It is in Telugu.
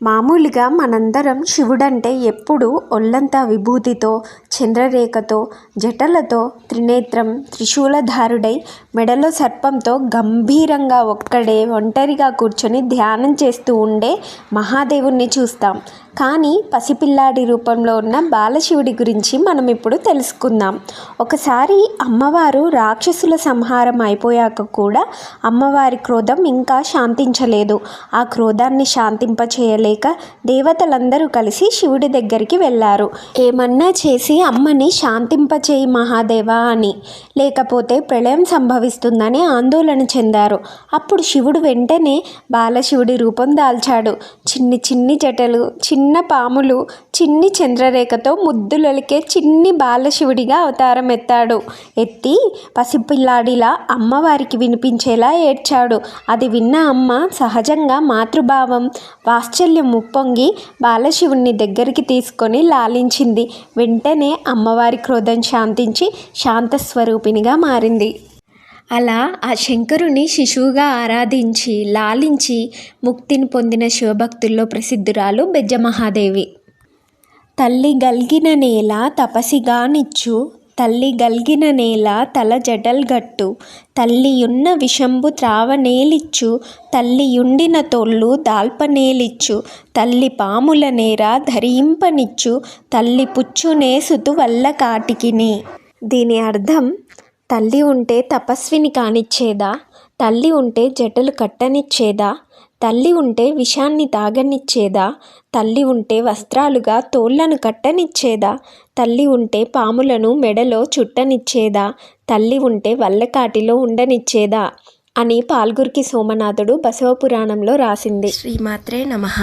మామూలుగా మనందరం శివుడంటే ఎప్పుడూ ఒళ్ళంతా విభూతితో, చంద్రరేఖతో, జటలతో, త్రినేత్రం, త్రిశూలధారుడై, మెడలో సర్పంతో గంభీరంగా ఒక్కడే ఒంటరిగా కూర్చొని ధ్యానం చేస్తూ ఉండే మహాదేవుణ్ణి చూస్తాం. కానీ పసిపిల్లాడి రూపంలో ఉన్న బాలశివుడి గురించి మనం ఇప్పుడు తెలుసుకుందాం. ఒకసారి అమ్మవారు రాక్షసుల సంహారం అయిపోయాక కూడా అమ్మవారి క్రోధం ఇంకా శాంతించలేదు. ఆ క్రోధాన్ని శాంతింపచేయలేక దేవతలందరూ కలిసి శివుడి దగ్గరికి వెళ్ళారు. ఏమన్నా చేసి అమ్మని శాంతింపచేయి మహాదేవా అని, లేకపోతే ప్రళయం సంభవిస్తుందని ఆందోళన చెందారు. అప్పుడు శివుడు వెంటనే బాలశివుడి రూపం దాల్చాడు. చిన్ని చిన్ని జటలు, చిన్న పాములు, చిన్ని చంద్రరేఖతో ముద్దులొలికే చిన్ని బాలశివుడిగా అవతారం ఎత్తి పసిపిల్లాడిలా అమ్మవారికి వినిపించేలా ఏడ్చాడు. అది విన్న అమ్మ సహజంగా మాతృభావం, వాత్సల్యం ఉప్పొంగి బాలశివుణ్ణి దగ్గరికి తీసుకొని లాలించింది. వెంటనే అమ్మవారి క్రోధం శాంతించి శాంతస్వరూపిణిగా మారింది. అలా ఆ శంకరుని శిశువుగా ఆరాధించి లాలించి ముక్తిని పొందిన శివభక్తుల్లో ప్రసిద్ధురాలు బెజ్జమహాదేవి. తల్లి గల్గిన నేల తపసిగానిచ్చు, తల్లి గల్గిన నేల తల జడల్గట్టు, తల్లియున్న విషంబు త్రావనేలిచ్చు, తల్లియుండిన తోళ్ళు దాల్పనేలిచ్చు, తల్లి పాముల నేర ధరింపనిచ్చు, తల్లి పుచ్చునే సుతు వల్ల కాటికిని. దీని అర్థం, తల్లి ఉంటే తపస్విని కానిచ్చేదా, తల్లి ఉంటే జటలు కట్టనిచ్చేదా, తల్లి ఉంటే విషాన్ని తాగనిచ్చేదా, తల్లి ఉంటే వస్త్రాలుగా తోళ్లను కట్టనిచ్చేదా, తల్లి ఉంటే పాములను మెడలో చుట్టనిచ్చేదా, తల్లి ఉంటే వల్లకాటిలో ఉండనిచ్చేదా అని పాల్గురికి సోమనాథుడు బసవపురాణంలో రాసింది. శ్రీమాత్రే నమః.